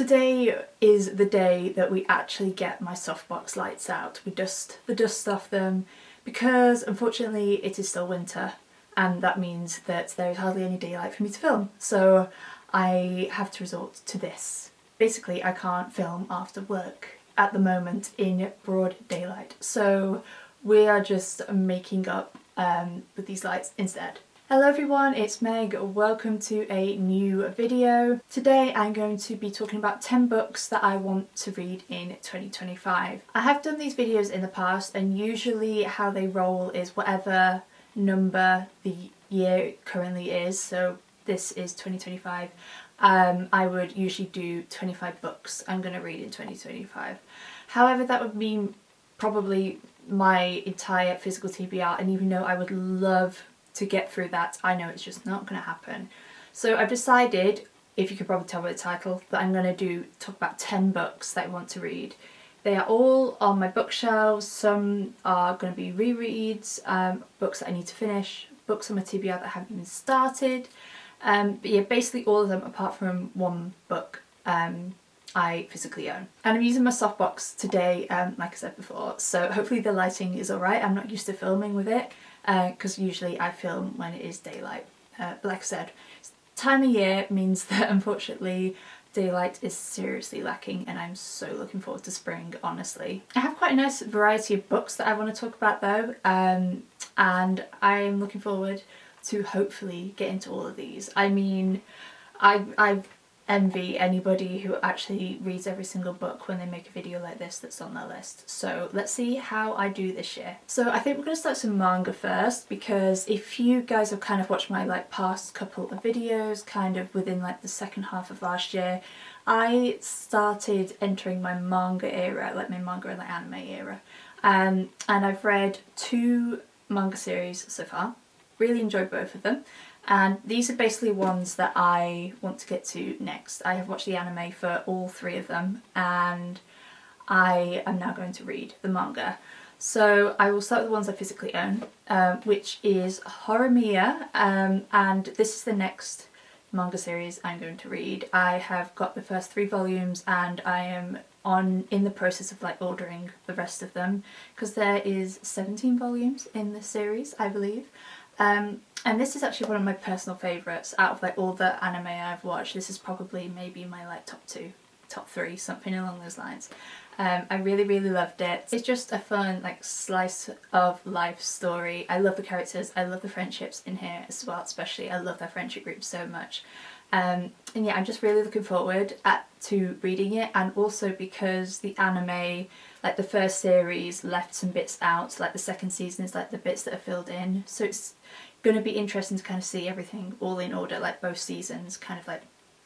Today is the day that we actually get my softbox lights out. We dust the dust off them because unfortunately it is still winter, and that means that there is hardly any daylight for me to film. So I have to resort to this. Basically, I can't film after work at the moment in broad daylight. So we are just making up with these lights instead. Hello everyone, it's Meg. Welcome to a new video. Today I'm going to be talking about 10 books that I want to read in 2025. I have done these videos in the past, and usually how they roll is whatever number the year currently is. So this is 2025. I would usually do 25 books I'm going to read in 2025. However, that would mean probably my entire physical TBR, and even though I would love to get through that, I know it's just not going to happen. So I've decided, if you could probably tell by the title, that I'm going to talk about 10 books that I want to read. They are all on my bookshelves. Some are going to be rereads, books that I need to finish, books on my TBR that I haven't even started. But yeah, basically all of them apart from one book I physically own. And I'm using my softbox today, like I said before, so hopefully the lighting is alright. I'm not used to filming with it because usually I film when it is daylight. But like I said, time of year means that unfortunately daylight is seriously lacking, and I'm so looking forward to spring, honestly. I have quite a nice variety of books that I want to talk about though, and I'm looking forward to hopefully get into all of these. I mean, I envy anybody who actually reads every single book when they make a video like this that's on their list. So let's see how I do this year. So I think we're going to start some manga first, because if you guys have kind of watched my past couple of videos kind of within the second half of last year, I started entering my manga era, my manga and anime era. And I've read 2 manga series so far. Really enjoyed both of them. And these are basically ones that I want to get to next. I have watched the anime for all 3 of them, and I am now going to read the manga. So I will start with the ones I physically own, which is Horimiya, and this is the next manga series I'm going to read. I have got the first 3 volumes, and I am in the process of ordering the rest of them, because there is 17 volumes in this series, I believe. And this is actually one of my personal favourites out of all the anime I've watched. This is probably maybe my top 2, top 3, something along those lines. I really loved it. It's just a fun slice of life story. I love the characters, I love the friendships in here as well, especially I love their friendship group so much. And yeah, I'm just really looking forward to reading it, and also because the anime, the first series left some bits out, the second season is the bits that are filled in, so it's going to be interesting to kind of see everything all in order, both seasons kind of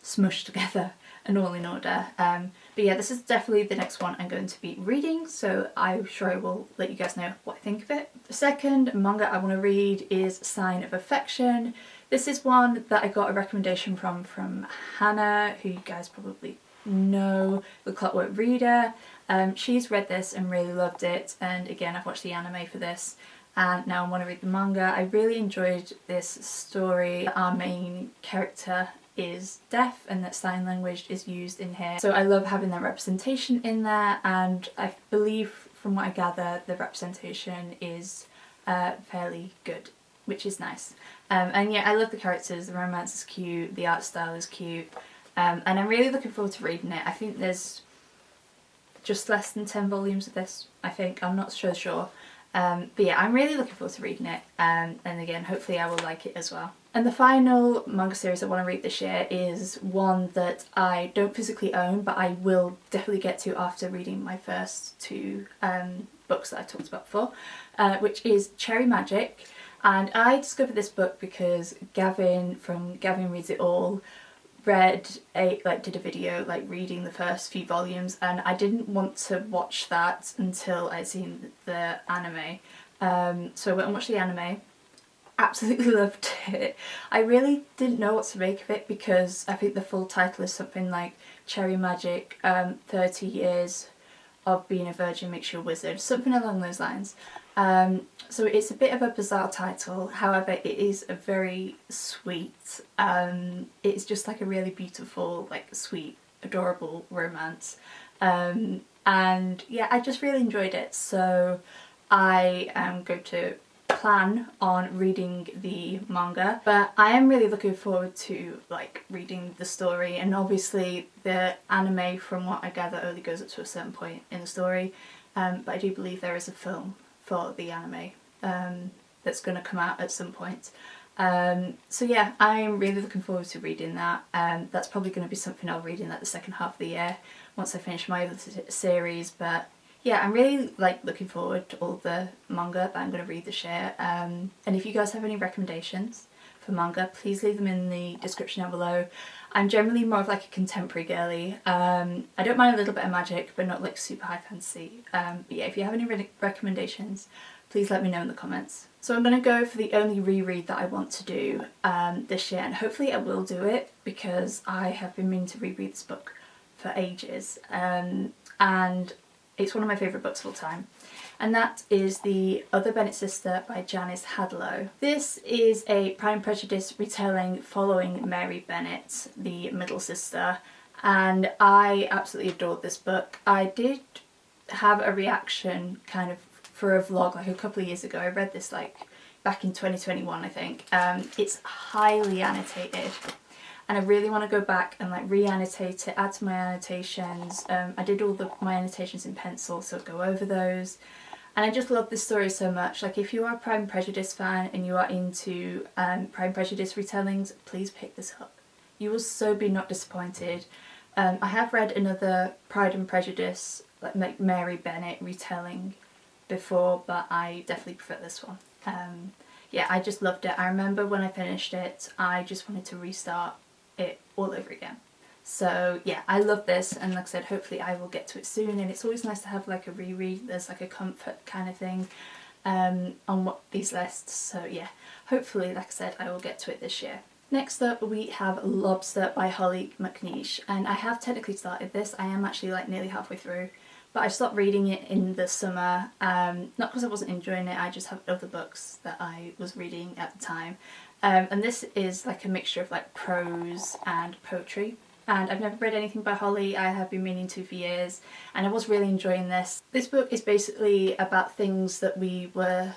smushed together and all in order. But yeah, this is definitely the next one I'm going to be reading, so I'm sure I will let you guys know what I think of it. The second manga I want to read is Sign of Affection. This is one that I got a recommendation from Hannah, who you guys probably know, the Clockwork Reader. She's read this and really loved it, and again I've watched the anime for this, and now I want to read the manga. I really enjoyed this story. Our main character is deaf, and that sign language is used in here, so I love having that representation in there, and I believe from what I gather the representation is fairly good, which is nice. And yeah, I love the characters, the romance is cute, the art style is cute, and I'm really looking forward to reading it. I think there's just less than 10 volumes of this, I think, I'm not so sure. But yeah, I'm really looking forward to reading it, and again, hopefully I will like it as well. And the final manga series I want to read this year is one that I don't physically own, but I will definitely get to after reading my first 2 books that I talked about before, which is Cherry Magic. And I discovered this book because Gavin from Gavin Reads It All did a video reading the first few volumes, and I didn't want to watch that until I'd seen the anime. So I went and watched the anime, absolutely loved it. I really didn't know what to make of it, because I think the full title is something like Cherry Magic, 30 years of being a virgin makes you a wizard, something along those lines. So it's a bit of a bizarre title, however it is a very sweet, it's just a really beautiful, sweet adorable romance. And yeah, I just really enjoyed it, so I am going to plan on reading the manga, but I am really looking forward to like reading the story, and obviously the anime, from what I gather, only goes up to a certain point in the story, but I do believe there is a film for the anime that's going to come out at some point. So yeah, I'm really looking forward to reading that. That's probably going to be something I'll read in like the second half of the year once I finish my other series, but yeah, I'm really like looking forward to all the manga that I'm going to read this year. And if you guys have any recommendations for manga, please leave them in the description down below. I'm generally more of like a contemporary girly. I don't mind a little bit of magic, but not like super high fantasy. But yeah, if you have any recommendations, please let me know in the comments. So I'm going to go for the only reread that I want to do this year, and hopefully I will do it because I have been meaning to reread this book for ages. And it's one of my favourite books of all time, and that is The Other Bennet Sister by Janice Hadlow. This is a Pride and Prejudice retelling following Mary Bennet, the middle sister, and I absolutely adored this book. I did have a reaction kind of for a vlog like a couple of years ago. I read this like back in 2021, I think. It's highly annotated, and I really want to go back and like re-annotate it, add to my annotations. I did all my annotations in pencil, so I'll go over those. And I just love this story so much. Like, if you are a Pride and Prejudice fan and you are into Pride and Prejudice retellings, please pick this up. You will so be not disappointed. I have read another Pride and Prejudice, like Mary Bennet retelling before, but I definitely prefer this one. Yeah, I just loved it. I remember when I finished it, I just wanted to restart it all over again. So yeah, I love this, and like I said, hopefully I will get to it soon. And it's always nice to have like a reread. There's like a comfort kind of thing on these lists. So yeah, hopefully, like I said, I will get to it this year. Next up we have Lobster by Holly McNeish, and I have technically started this. I am actually like nearly halfway through, but I stopped reading it in the summer, not because I wasn't enjoying it, I just have other books that I was reading at the time. And this is like a mixture of like prose and poetry. And I've never read anything by Holly. I have been meaning to for years, and I was really enjoying this. This book is basically about things that we were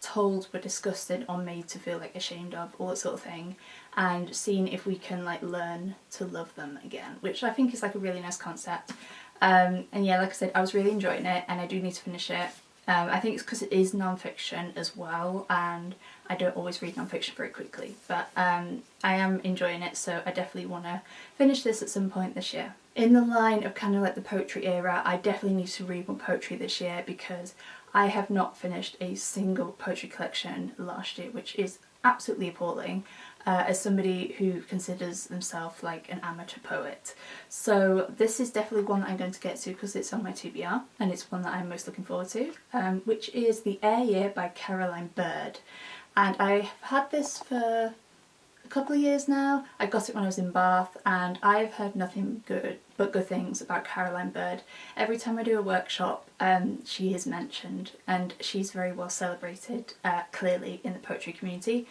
told were disgusting or made to feel like ashamed of, all that sort of thing, and seeing if we can like learn to love them again, which I think is like a really nice concept. And yeah, like I said, I was really enjoying it, and I do need to finish it. I think it's because it is non-fiction as well, and I don't always read non-fiction very quickly, but I am enjoying it, so I definitely want to finish this at some point this year. In the line of kind of like the poetry era, I definitely need to read more poetry this year because I have not finished a single poetry collection last year, which is absolutely appalling as somebody who considers themselves like an amateur poet. So this is definitely one that I'm going to get to because it's on my TBR, and it's one that I'm most looking forward to, which is The Air Year by Caroline Bird. And I've had this for a couple of years now. I got it when I was in Bath, and I've heard nothing but good things about Caroline Bird. Every time I do a workshop, she is mentioned, and she's very well celebrated, clearly, in the poetry community.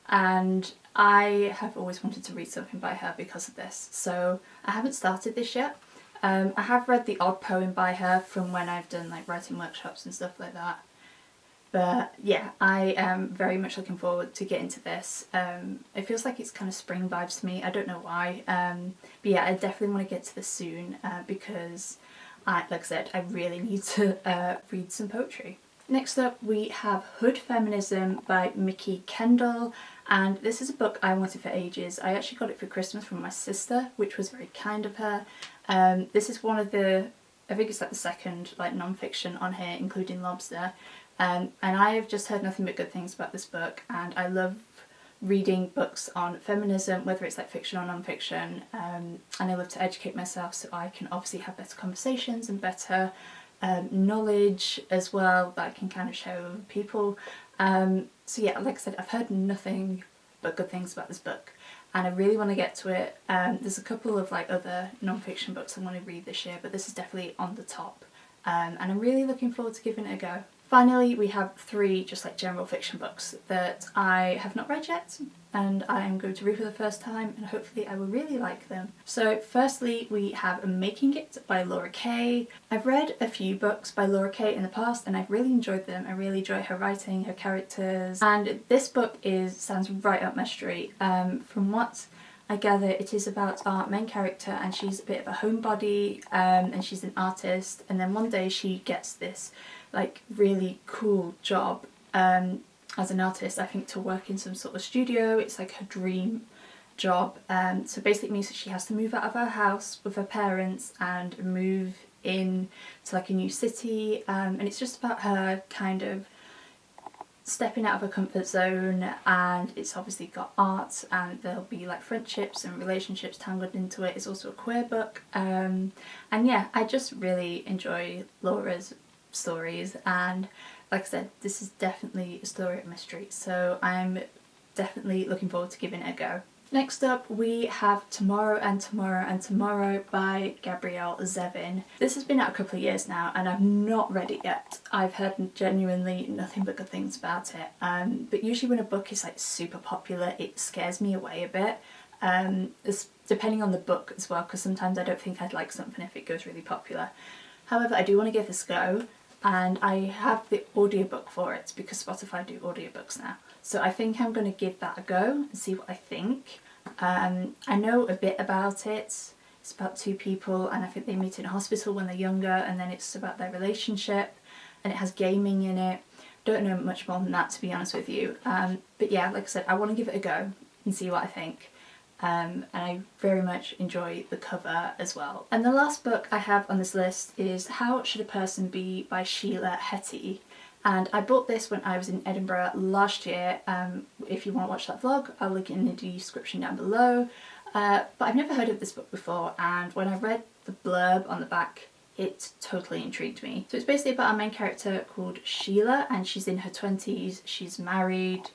And I have always wanted to read something by her because of this, so I haven't started this yet. I have read the odd poem by her from when I've done like writing workshops and stuff like that. But yeah, I am very much looking forward to getting to this. It feels like it's kind of spring vibes to me, I don't know why. But yeah, I definitely want to get to this soon because, like I said, I really need to read some poetry. Next up we have Hood Feminism by Mickey Kendall, and this is a book I wanted for ages. I actually got it for Christmas from my sister, which was very kind of her. This is one of the, I think it's like the second like non-fiction on here, including Lobster. And I have just heard nothing but good things about this book, and I love reading books on feminism, whether it's like fiction or non-fiction, and I love to educate myself so I can obviously have better conversations and better knowledge as well that I can kind of share with other people. So yeah, like I said, I've heard nothing but good things about this book, and I really want to get to it. There's a couple of like other non-fiction books I want to read this year, but this is definitely on the top, and I'm really looking forward to giving it a go. Finally, we have 3 just like general fiction books that I have not read yet and I am going to read for the first time, and hopefully I will really like them. So firstly, we have Making It by Laura Kay. I've read a few books by Laura Kay in the past and I've really enjoyed them. I really enjoy her writing, her characters, and this book sounds right up my street. From what I gather, it is about our main character, and she's a bit of a homebody, and she's an artist, and then one day she gets this like really cool job as an artist, I think, to work in some sort of studio. It's like her dream job. So basically it means that she has to move out of her house with her parents and move in to like a new city, and it's just about her kind of stepping out of her comfort zone, and it's obviously got art and there'll be like friendships and relationships tangled into it. It's also a queer book, and yeah, I just really enjoy Laura's stories, and like I said, this is definitely a story up my street, so I'm definitely looking forward to giving it a go. Next up, we have Tomorrow and Tomorrow and Tomorrow by Gabrielle Zevin. This has been out a couple of years now and I've not read it yet. I've heard genuinely nothing but good things about it. But usually when a book is like super popular, it scares me away a bit. Depending on the book as well, because sometimes I don't think I'd like something if it goes really popular. However, I do want to give this a go, and I have the audiobook for it because Spotify do audiobooks now. So I think I'm going to give that a go and see what I think. I know a bit about it. It's about 2 people and I think they meet in a hospital when they're younger, and then it's about their relationship, and it has gaming in it. Don't know much more than that, to be honest with you. But yeah, like I said, I want to give it a go and see what I think. And I very much enjoy the cover as well. And the last book I have on this list is How Should a Person Be by Sheila Heti. And I bought this when I was in Edinburgh last year. If you want to watch that vlog, I'll link it in the description down below. But I've never heard of this book before, and when I read the blurb on the back, it totally intrigued me. So it's basically about a main character called Sheila, and she's in her 20s, she's married,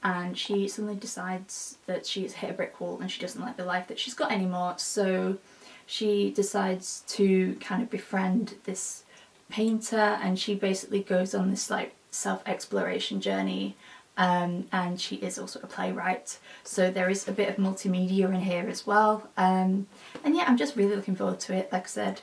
and she suddenly decides that she's hit a brick wall and she doesn't like the life that she's got anymore. So she decides to kind of befriend this painter, and she basically goes on this like self-exploration journey, and she is also a playwright, so there is a bit of multimedia in here as well, and yeah, I'm just really looking forward to it. Like I said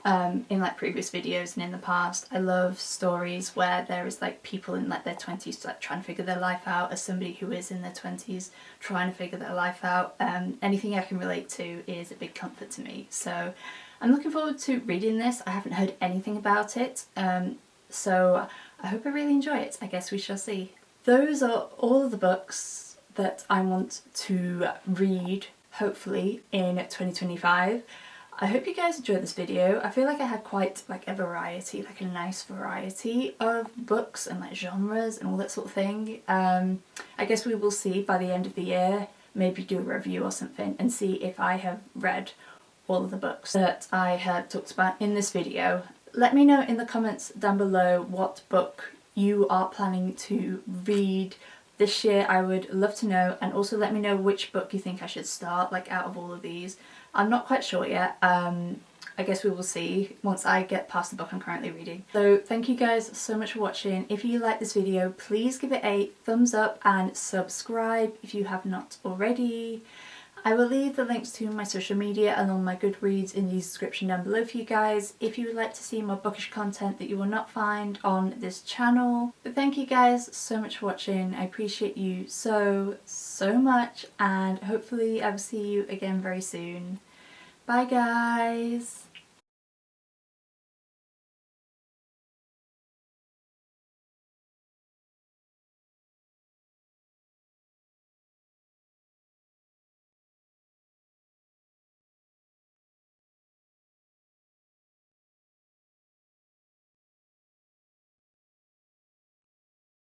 in like previous videos and in the past, I love stories where there is like people in like their 20s like trying to figure their life out, as somebody who is in their 20s trying to figure their life out. Anything I can relate to is a big comfort to me, so I'm looking forward to reading this. I haven't heard anything about it, so I hope I really enjoy it. I guess we shall see. Those are all of the books that I want to read, hopefully, in 2025. I hope you guys enjoyed this video. I feel like I had quite like a variety, like a nice variety of books and like genres and all that sort of thing. I guess we will see by the end of the year, maybe do a review or something and see if I have read all of the books that I have talked about in this video. Let me know in the comments down below what book you are planning to read this year. I would love to know, and also let me know which book you think I should start, like out of all of these. I'm not quite sure yet. I guess we will see once I get past the book I'm currently reading. So thank you guys so much for watching. If you like this video, please give it a thumbs up and subscribe if you have not already. I will leave the links to my social media and all my Goodreads in the description down below for you guys if you would like to see more bookish content that you will not find on this channel. But thank you guys so much for watching. I appreciate you so much, and hopefully I will see you again very soon. Bye guys!